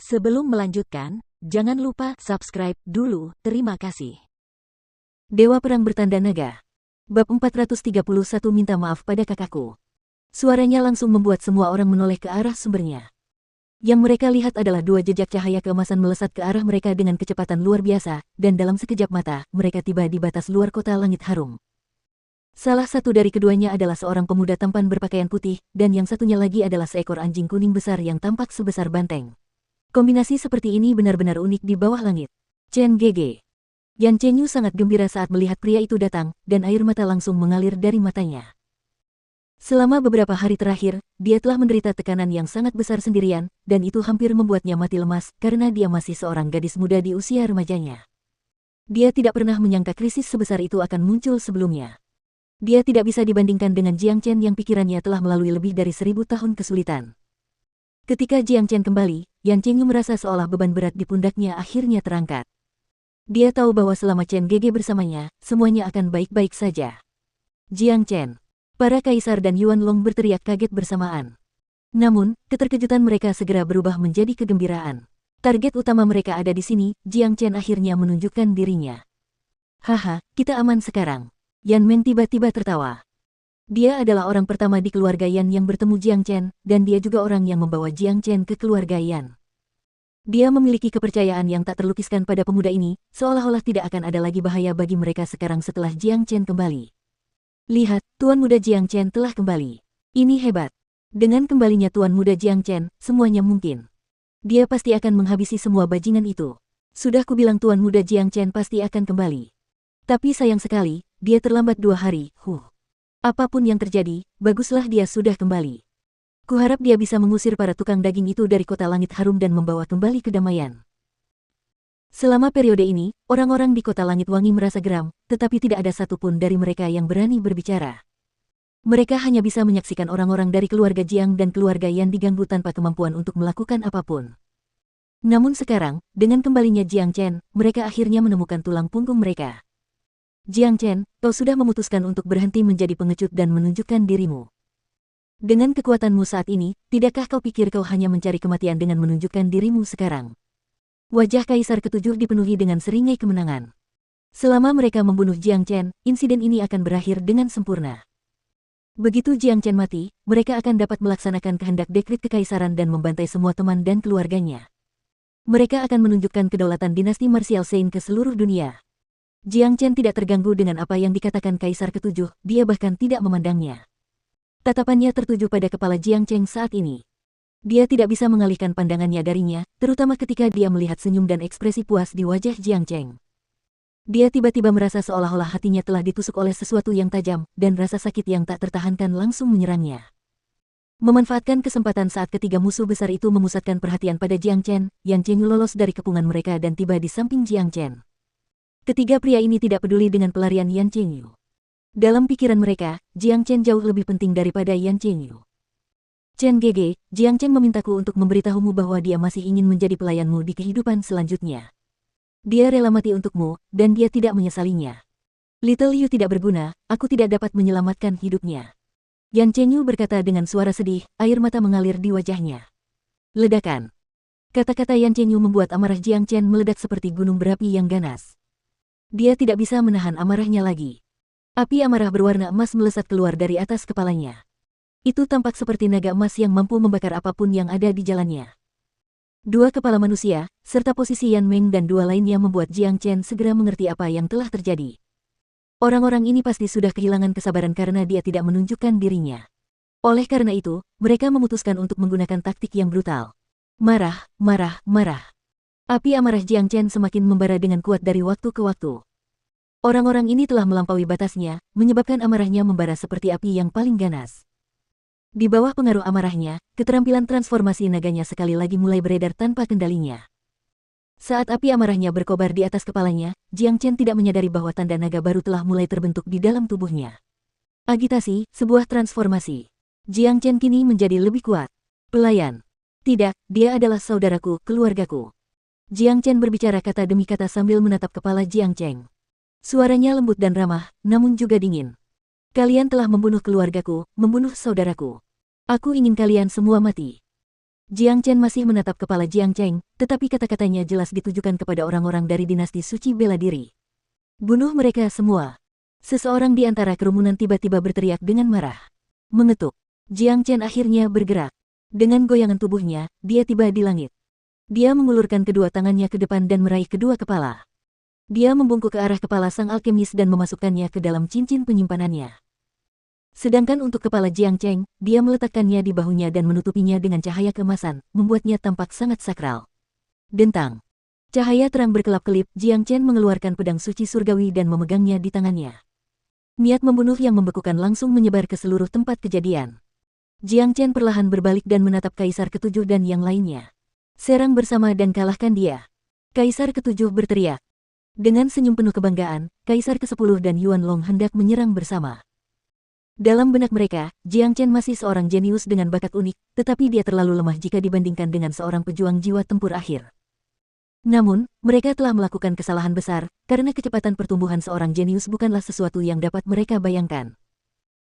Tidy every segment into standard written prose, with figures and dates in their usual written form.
Sebelum melanjutkan, jangan lupa subscribe dulu, terima kasih. Dewa Perang Bertanda Naga. Bab 431 minta maaf pada kakakku. Suaranya langsung membuat semua orang menoleh ke arah sumbernya. Yang mereka lihat adalah dua jejak cahaya keemasan melesat ke arah mereka dengan kecepatan luar biasa, dan dalam sekejap mata, mereka tiba di batas luar kota Langit Harum. Salah satu dari keduanya adalah seorang pemuda tampan berpakaian putih, dan yang satunya lagi adalah seekor anjing kuning besar yang tampak sebesar banteng. Kombinasi seperti ini benar-benar unik di bawah langit. Chen Gege. Yan Chengyu sangat gembira saat melihat pria itu datang, dan air mata langsung mengalir dari matanya. Selama beberapa hari terakhir, dia telah menderita tekanan yang sangat besar sendirian, dan itu hampir membuatnya mati lemas karena dia masih seorang gadis muda di usia remajanya. Dia tidak pernah menyangka krisis sebesar itu akan muncul sebelumnya. Dia tidak bisa dibandingkan dengan Jiang Chen yang pikirannya telah melalui lebih dari 1000 tahun kesulitan. Ketika Jiang Chen kembali, Yan Chengyu merasa seolah beban berat di pundaknya akhirnya terangkat. Dia tahu bahwa selama Chen Gege bersamanya, semuanya akan baik-baik saja. Jiang Chen. Para kaisar dan Yuan Long berteriak kaget bersamaan. Namun, keterkejutan mereka segera berubah menjadi kegembiraan. Target utama mereka ada di sini, Jiang Chen akhirnya menunjukkan dirinya. Haha, kita aman sekarang. Yan Meng tiba-tiba tertawa. Dia adalah orang pertama di keluarga Yan yang bertemu Jiang Chen, dan dia juga orang yang membawa Jiang Chen ke keluarga Yan. Dia memiliki kepercayaan yang tak terlukiskan pada pemuda ini, seolah-olah tidak akan ada lagi bahaya bagi mereka sekarang setelah Jiang Chen kembali. Lihat, Tuan Muda Jiang Chen telah kembali. Ini hebat. Dengan kembalinya Tuan Muda Jiang Chen, semuanya mungkin. Dia pasti akan menghabisi semua bajingan itu. Sudah kubilang Tuan Muda Jiang Chen pasti akan kembali. Tapi sayang sekali, dia terlambat 2 hari, Apapun yang terjadi, baguslah dia sudah kembali. Kuharap dia bisa mengusir para tukang daging itu dari kota Langit Harum dan membawa kembali kedamaian. Selama periode ini, orang-orang di kota Langit Wangi merasa geram, tetapi tidak ada satupun dari mereka yang berani berbicara. Mereka hanya bisa menyaksikan orang-orang dari keluarga Jiang dan keluarga Yan diganggu tanpa kemampuan untuk melakukan apapun. Namun sekarang, dengan kembalinya Jiang Chen, mereka akhirnya menemukan tulang punggung mereka. Jiang Chen, kau sudah memutuskan untuk berhenti menjadi pengecut dan menunjukkan dirimu. Dengan kekuatanmu saat ini, tidakkah kau pikir kau hanya mencari kematian dengan menunjukkan dirimu sekarang? Wajah Kaisar Ketujuh dipenuhi dengan seringai kemenangan. Selama mereka membunuh Jiang Chen, insiden ini akan berakhir dengan sempurna. Begitu Jiang Chen mati, mereka akan dapat melaksanakan kehendak dekrit kekaisaran dan membantai semua teman dan keluarganya. Mereka akan menunjukkan kedaulatan dinasti martial Sein ke seluruh dunia. Jiang Chen tidak terganggu dengan apa yang dikatakan Kaisar Ketujuh, dia bahkan tidak memandangnya. Tatapannya tertuju pada kepala Jiang Chen saat ini. Dia tidak bisa mengalihkan pandangannya darinya, terutama ketika dia melihat senyum dan ekspresi puas di wajah Jiang Chen. Dia tiba-tiba merasa seolah-olah hatinya telah ditusuk oleh sesuatu yang tajam, dan rasa sakit yang tak tertahankan langsung menyerangnya. Memanfaatkan kesempatan saat ketiga musuh besar itu memusatkan perhatian pada Jiang Chen, Yan Chengyu lolos dari kepungan mereka dan tiba di samping Jiang Chen. Ketiga pria ini tidak peduli dengan pelarian Yan Chengyu. Dalam pikiran mereka, Jiang Chen jauh lebih penting daripada Yan Chengyu. Chen Gege, Jiang Chen memintaku untuk memberitahumu bahwa dia masih ingin menjadi pelayanmu di kehidupan selanjutnya. Dia rela mati untukmu, dan dia tidak menyesalinya. Little Yu tidak berguna, aku tidak dapat menyelamatkan hidupnya. Yan Chengyu berkata dengan suara sedih, air mata mengalir di wajahnya. Ledakan. Kata-kata Yan Chengyu membuat amarah Jiang Chen meledak seperti gunung berapi yang ganas. Dia tidak bisa menahan amarahnya lagi. Api amarah berwarna emas melesat keluar dari atas kepalanya. Itu tampak seperti naga emas yang mampu membakar apapun yang ada di jalannya. Dua kepala manusia, serta posisi Yan Meng dan dua lainnya membuat Jiang Chen segera mengerti apa yang telah terjadi. Orang-orang ini pasti sudah kehilangan kesabaran karena dia tidak menunjukkan dirinya. Oleh karena itu, mereka memutuskan untuk menggunakan taktik yang brutal. Marah, marah, marah. Api amarah Jiang Chen semakin membara dengan kuat dari waktu ke waktu. Orang-orang ini telah melampaui batasnya, menyebabkan amarahnya membara seperti api yang paling ganas. Di bawah pengaruh amarahnya, keterampilan transformasi naganya sekali lagi mulai beredar tanpa kendalinya. Saat api amarahnya berkobar di atas kepalanya, Jiang Chen tidak menyadari bahwa tanda naga baru telah mulai terbentuk di dalam tubuhnya. Agitasi, sebuah transformasi. Jiang Chen kini menjadi lebih kuat. Pelayan. Tidak, dia adalah saudaraku, keluargaku. Jiang Chen berbicara kata demi kata sambil menatap kepala Jiang Chen. Suaranya lembut dan ramah, namun juga dingin. Kalian telah membunuh keluargaku, membunuh saudaraku. Aku ingin kalian semua mati. Jiang Chen masih menatap kepala Jiang Cheng, tetapi kata-katanya jelas ditujukan kepada orang-orang dari dinasti suci bela diri. Bunuh mereka semua. Seseorang di antara kerumunan tiba-tiba berteriak dengan marah. Mengetuk. Jiang Chen akhirnya bergerak. Dengan goyangan tubuhnya, dia tiba di langit. Dia mengulurkan kedua tangannya ke depan dan meraih kedua kepala. Dia membungkuk ke arah kepala sang alkemis dan memasukkannya ke dalam cincin penyimpanannya. Sedangkan untuk kepala Jiang Cheng, dia meletakkannya di bahunya dan menutupinya dengan cahaya keemasan, membuatnya tampak sangat sakral. Dentang. Cahaya terang berkelap-kelip, Jiang Chen mengeluarkan pedang suci surgawi dan memegangnya di tangannya. Niat membunuh yang membekukan langsung menyebar ke seluruh tempat kejadian. Jiang Chen perlahan berbalik dan menatap Kaisar Ketujuh dan yang lainnya. Serang bersama dan kalahkan dia. Kaisar Ketujuh berteriak. Dengan senyum penuh kebanggaan, Kaisar ke-10 dan Yuan Long hendak menyerang bersama. Dalam benak mereka, Jiang Chen masih seorang jenius dengan bakat unik, tetapi dia terlalu lemah jika dibandingkan dengan seorang pejuang jiwa tempur akhir. Namun, mereka telah melakukan kesalahan besar, karena kecepatan pertumbuhan seorang jenius bukanlah sesuatu yang dapat mereka bayangkan.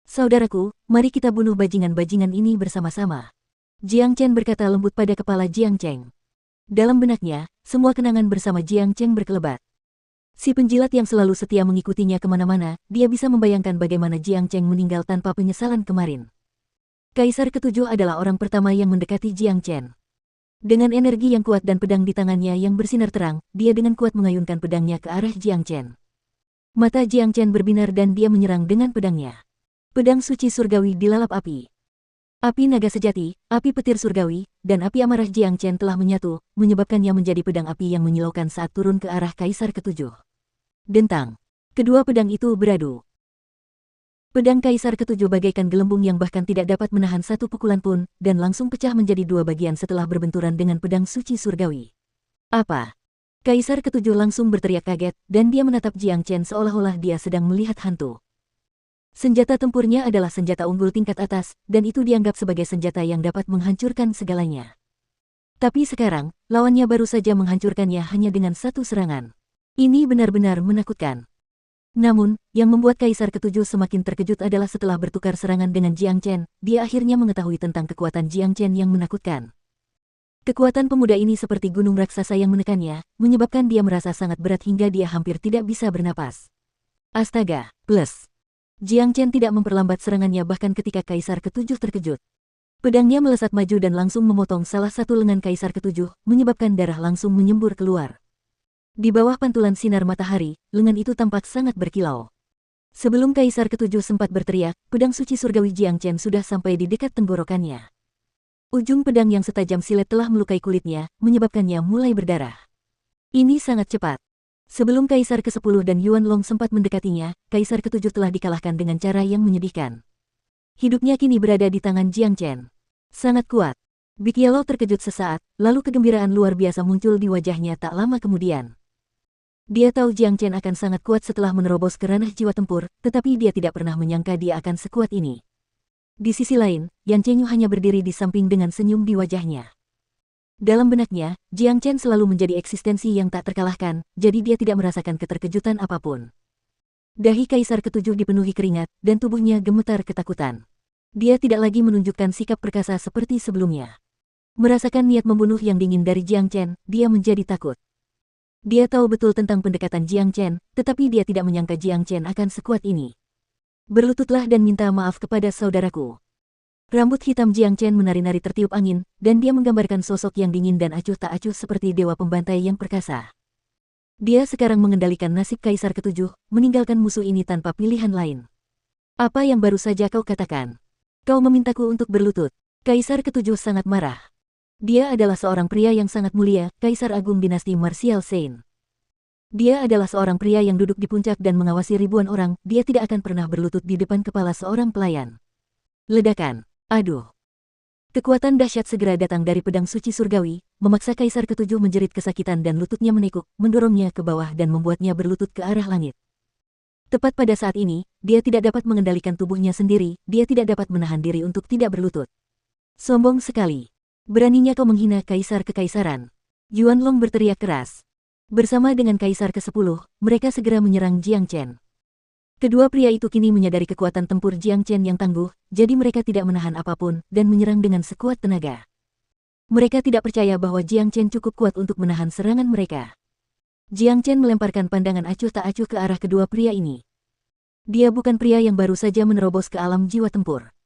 Saudaraku, mari kita bunuh bajingan-bajingan ini bersama-sama. Jiang Chen berkata lembut pada kepala Jiang Cheng. Dalam benaknya, semua kenangan bersama Jiang Cheng berkelebat. Si penjilat yang selalu setia mengikutinya kemana-mana, dia bisa membayangkan bagaimana Jiang Cheng meninggal tanpa penyesalan kemarin. Kaisar Ketujuh adalah orang pertama yang mendekati Jiang Chen. Dengan energi yang kuat dan pedang di tangannya yang bersinar terang, dia dengan kuat mengayunkan pedangnya ke arah Jiang Chen. Mata Jiang Chen berbinar dan dia menyerang dengan pedangnya. Pedang suci surgawi dilalap api. Api naga sejati, api petir surgawi, dan api amarah Jiang Chen telah menyatu, menyebabkannya menjadi pedang api yang menyilaukan saat turun ke arah Kaisar Ketujuh. Dentang. Kedua pedang itu beradu. Pedang Kaisar Ketujuh bagaikan gelembung yang bahkan tidak dapat menahan satu pukulan pun, dan langsung pecah menjadi dua bagian setelah berbenturan dengan pedang suci surgawi. Apa? Kaisar Ketujuh langsung berteriak kaget, dan dia menatap Jiang Chen seolah-olah dia sedang melihat hantu. Senjata tempurnya adalah senjata unggul tingkat atas, dan itu dianggap sebagai senjata yang dapat menghancurkan segalanya. Tapi sekarang, lawannya baru saja menghancurkannya hanya dengan satu serangan. Ini benar-benar menakutkan. Namun, yang membuat Kaisar Ketujuh semakin terkejut adalah setelah bertukar serangan dengan Jiang Chen, dia akhirnya mengetahui tentang kekuatan Jiang Chen yang menakutkan. Kekuatan pemuda ini seperti gunung raksasa yang menekannya, menyebabkan dia merasa sangat berat hingga dia hampir tidak bisa bernapas. Astaga, plus. Jiang Chen tidak memperlambat serangannya bahkan ketika Kaisar Ketujuh terkejut. Pedangnya melesat maju dan langsung memotong salah satu lengan Kaisar Ketujuh, menyebabkan darah langsung menyembur keluar. Di bawah pantulan sinar matahari, lengan itu tampak sangat berkilau. Sebelum Kaisar Ketujuh sempat berteriak, pedang suci surgawi Jiang Chen sudah sampai di dekat tenggorokannya. Ujung pedang yang setajam silet telah melukai kulitnya, menyebabkannya mulai berdarah. Ini sangat cepat. Sebelum Kaisar ke-10 dan Yuan Long sempat mendekatinya, Kaisar ke-7 telah dikalahkan dengan cara yang menyedihkan. Hidupnya kini berada di tangan Jiang Chen. Sangat kuat. Big Yellow terkejut sesaat, lalu kegembiraan luar biasa muncul di wajahnya tak lama kemudian. Dia tahu Jiang Chen akan sangat kuat setelah menerobos ke ranah jiwa tempur, tetapi dia tidak pernah menyangka dia akan sekuat ini. Di sisi lain, Yan Chengyu hanya berdiri di samping dengan senyum di wajahnya. Dalam benaknya, Jiang Chen selalu menjadi eksistensi yang tak terkalahkan, jadi dia tidak merasakan keterkejutan apapun. Dahi Kaisar ke-7 dipenuhi keringat, dan tubuhnya gemetar ketakutan. Dia tidak lagi menunjukkan sikap perkasa seperti sebelumnya. Merasakan niat membunuh yang dingin dari Jiang Chen, dia menjadi takut. Dia tahu betul tentang pendekatan Jiang Chen, tetapi dia tidak menyangka Jiang Chen akan sekuat ini. Berlututlah dan minta maaf kepada saudaraku. Rambut hitam Jiang Chen menari-nari tertiup angin, dan dia menggambarkan sosok yang dingin dan acuh tak acuh seperti dewa pembantai yang perkasa. Dia sekarang mengendalikan nasib Kaisar ke-7, meninggalkan musuh ini tanpa pilihan lain. Apa yang baru saja kau katakan? Kau memintaku untuk berlutut. Kaisar ke-7 sangat marah. Dia adalah seorang pria yang sangat mulia, Kaisar Agung dinasti Martial Saint. Dia adalah seorang pria yang duduk di puncak dan mengawasi ribuan orang, dia tidak akan pernah berlutut di depan kepala seorang pelayan. Ledakan. Aduh. Kekuatan dahsyat segera datang dari pedang suci surgawi, memaksa Kaisar ke-7 menjerit kesakitan dan lututnya menekuk, mendorongnya ke bawah dan membuatnya berlutut ke arah langit. Tepat pada saat ini, dia tidak dapat mengendalikan tubuhnya sendiri, dia tidak dapat menahan diri untuk tidak berlutut. Sombong sekali. Beraninya kau menghina Kaisar Kekaisaran. Yuan Long berteriak keras. Bersama dengan Kaisar ke-10, mereka segera menyerang Jiang Chen. Kedua pria itu kini menyadari kekuatan tempur Jiang Chen yang tangguh, jadi mereka tidak menahan apapun dan menyerang dengan sekuat tenaga. Mereka tidak percaya bahwa Jiang Chen cukup kuat untuk menahan serangan mereka. Jiang Chen melemparkan pandangan acuh tak acuh ke arah kedua pria ini. Dia bukan pria yang baru saja menerobos ke alam jiwa tempur.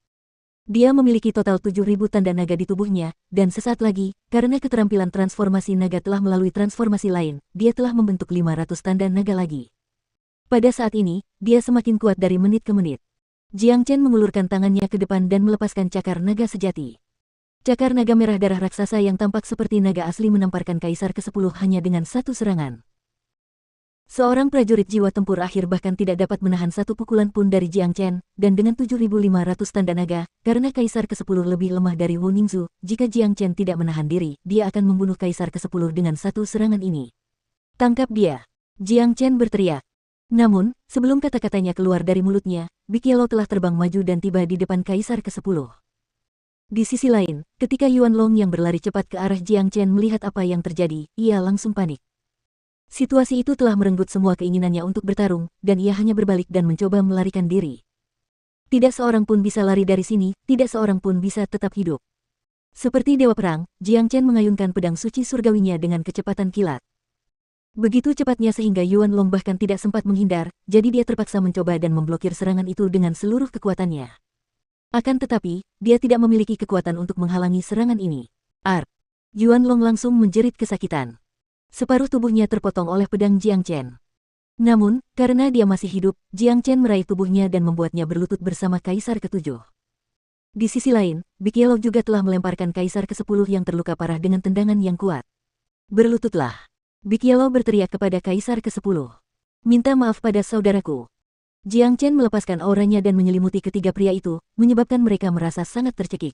Dia memiliki total 7.000 tanda naga di tubuhnya, dan sesaat lagi, karena keterampilan transformasi naga telah melalui transformasi lain, dia telah membentuk 500 tanda naga lagi. Pada saat ini, dia semakin kuat dari menit ke menit. Jiang Chen mengulurkan tangannya ke depan dan melepaskan cakar naga sejati. Cakar naga merah darah raksasa yang tampak seperti naga asli menamparkan Kaisar ke-10 hanya dengan satu serangan. Seorang prajurit jiwa tempur akhir bahkan tidak dapat menahan satu pukulan pun dari Jiang Chen, dan dengan 7.500 tanda naga, karena Kaisar ke-10 lebih lemah dari Wu Ningzu, jika Jiang Chen tidak menahan diri, dia akan membunuh Kaisar ke-10 dengan satu serangan ini. Tangkap dia! Jiang Chen berteriak. Namun, sebelum kata-katanya keluar dari mulutnya, Big Yellow telah terbang maju dan tiba di depan Kaisar ke-10. Di sisi lain, ketika Yuan Long yang berlari cepat ke arah Jiang Chen melihat apa yang terjadi, ia langsung panik. Situasi itu telah merenggut semua keinginannya untuk bertarung, dan ia hanya berbalik dan mencoba melarikan diri. Tidak seorang pun bisa lari dari sini, tidak seorang pun bisa tetap hidup. Seperti dewa perang, Jiang Chen mengayunkan pedang suci surgawinya dengan kecepatan kilat. Begitu cepatnya sehingga Yuan Long bahkan tidak sempat menghindar, jadi dia terpaksa mencoba dan memblokir serangan itu dengan seluruh kekuatannya. Akan tetapi, dia tidak memiliki kekuatan untuk menghalangi serangan ini. Yuan Long langsung menjerit kesakitan. Separuh tubuhnya terpotong oleh pedang Jiang Chen. Namun, karena dia masih hidup, Jiang Chen meraih tubuhnya dan membuatnya berlutut bersama Kaisar ke-7. Di sisi lain, Big Yellow juga telah melemparkan Kaisar ke-10 yang terluka parah dengan tendangan yang kuat. Berlututlah! Big Yellow berteriak kepada Kaisar ke-10. Minta maaf pada saudaraku. Jiang Chen melepaskan auranya dan menyelimuti ketiga pria itu, menyebabkan mereka merasa sangat tercekik.